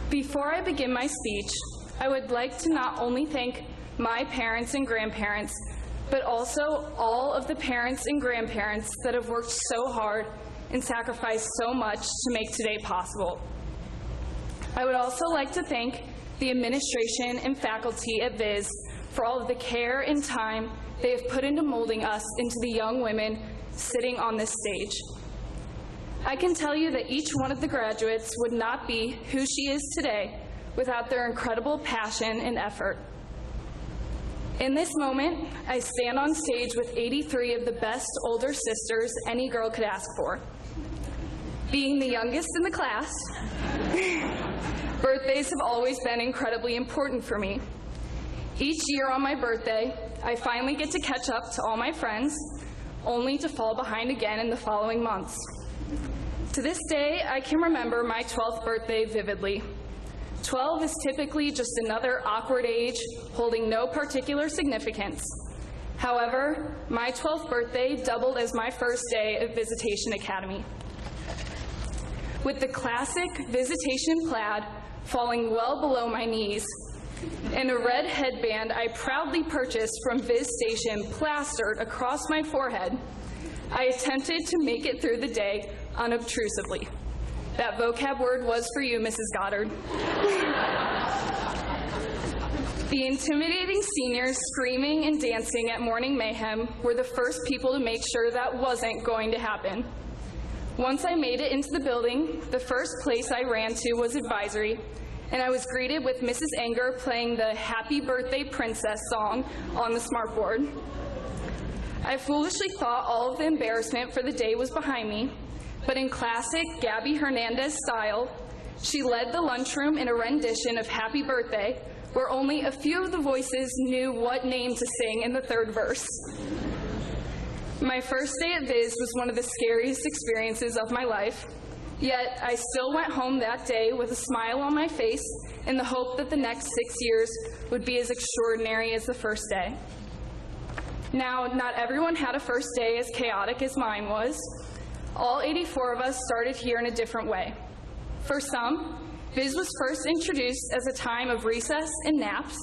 Before I begin my speech, I would like to not only thank my parents and grandparents, but also all of the parents and grandparents that have worked so hard and sacrificed so much to make today possible. I would also like to thank the administration and faculty at Viz for all of the care and time they have put into molding us into the young women sitting on this stage. I can tell you that each one of the graduates would not be who she is today without their incredible passion and effort. In this moment, I stand on stage with 83 of the best older sisters any girl could ask for. Being the youngest in the class, birthdays have always been incredibly important for me. Each year on my birthday, I finally get to catch up to all my friends, only to fall behind again in the following months. To this day, I can remember my 12th birthday vividly. 12 is typically just another awkward age, holding no particular significance. However, my 12th birthday doubled as my first day of Visitation Academy. With the classic Visitation plaid falling well below my knees, and a red headband I proudly purchased from Visitation plastered across my forehead, I attempted to make it through the day unobtrusively. That vocab word was for you, Mrs. Goddard. The intimidating seniors screaming and dancing at Morning Mayhem were the first people to make sure that wasn't going to happen. Once I made it into the building, the first place I ran to was advisory, and I was greeted with Mrs. Anger playing the Happy Birthday Princess song on the smartboard. I foolishly thought all of the embarrassment for the day was behind me, but in classic Gabby Hernandez style, she led the lunchroom in a rendition of Happy Birthday, where only a few of the voices knew what name to sing in the third verse. My first day at Viz was one of the scariest experiences of my life, yet I still went home that day with a smile on my face in the hope that the next 6 years would be as extraordinary as the first day. Now, not everyone had a first day as chaotic as mine was. All 84 of us started here in a different way. For some, Viz was first introduced as a time of recess and naps.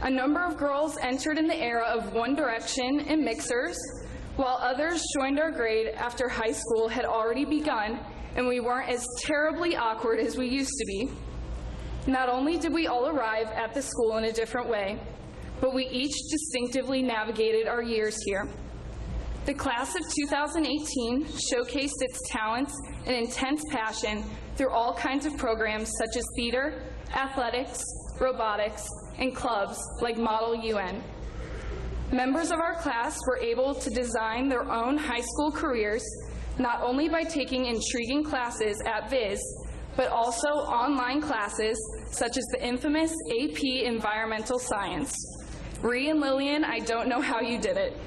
A number of girls entered in the era of One Direction and mixers, while others joined our grade after high school had already begun and we weren't as terribly awkward as we used to be. Not only did we all arrive at the school in a different way, but we each distinctively navigated our years here. The class of 2018 showcased its talents and intense passion through all kinds of programs such as theater, athletics, robotics, and clubs like Model UN. Members of our class were able to design their own high school careers, not only by taking intriguing classes at Viz, but also online classes such as the infamous AP Environmental Science. Ree and Lillian, I don't know how you did it.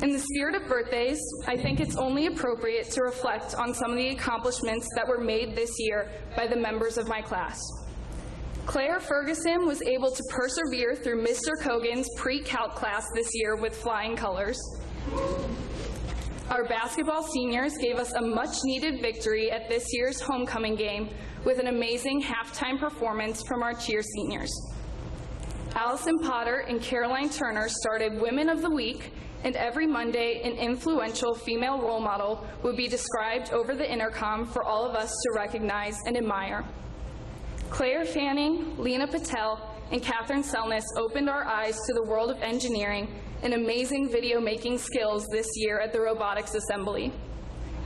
In the spirit of birthdays, I think it's only appropriate to reflect on some of the accomplishments that were made this year by the members of my class. Claire Ferguson was able to persevere through Mr. Kogan's pre-calc class this year with flying colors. Our basketball seniors gave us a much-needed victory at this year's homecoming game with an amazing halftime performance from our cheer seniors. Allison Potter and Caroline Turner started Women of the Week, and every Monday, an influential female role model would be described over the intercom for all of us to recognize and admire. Claire Fanning, Lena Patel, and Catherine Selness opened our eyes to the world of engineering and amazing video-making skills this year at the robotics assembly.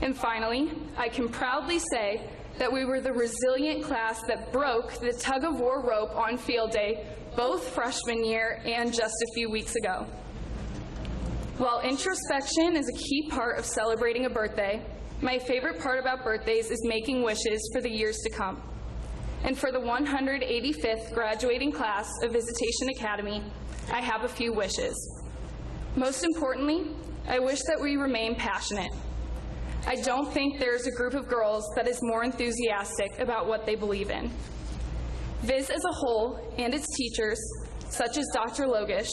And finally, I can proudly say that we were the resilient class that broke the tug-of-war rope on field day, both freshman year and just a few weeks ago. While introspection is a key part of celebrating a birthday, my favorite part about birthdays is making wishes for the years to come. And for the 185th graduating class of Visitation Academy, I have a few wishes. Most importantly, I wish that we remain passionate. I don't think there is a group of girls that is more enthusiastic about what they believe in. Viz as a whole and its teachers, such as Dr. Logish,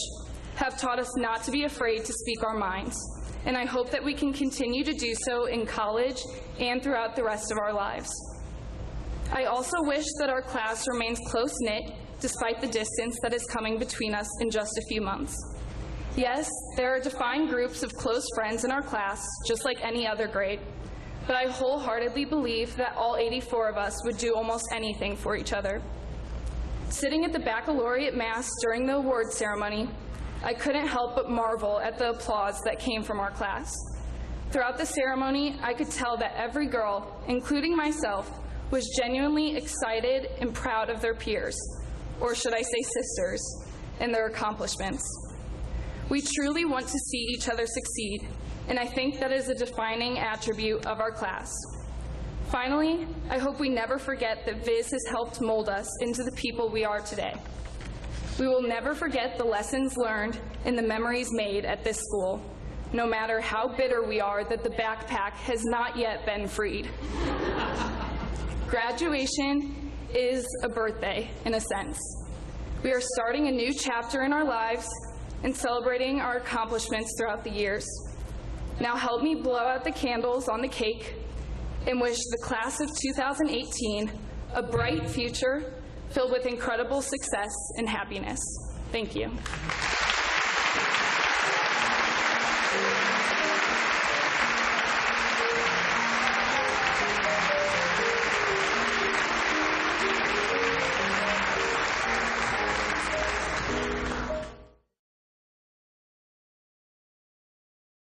have taught us not to be afraid to speak our minds, and I hope that we can continue to do so in college and throughout the rest of our lives. I also wish that our class remains close-knit despite the distance that is coming between us in just a few months. Yes, there are defined groups of close friends in our class, just like any other grade, but I wholeheartedly believe that all 84 of us would do almost anything for each other. Sitting at the baccalaureate mass during the award ceremony, I couldn't help but marvel at the applause that came from our class. Throughout the ceremony, I could tell that every girl, including myself, was genuinely excited and proud of their peers, or should I say sisters, and their accomplishments. We truly want to see each other succeed, and I think that is a defining attribute of our class. Finally, I hope we never forget that Viz has helped mold us into the people we are today. We will never forget the lessons learned and the memories made at this school, no matter how bitter we are that the backpack has not yet been freed. Graduation is a birthday, in a sense. We are starting a new chapter in our lives and celebrating our accomplishments throughout the years. Now help me blow out the candles on the cake and wish the class of 2018 a bright future filled with incredible success and happiness. Thank you.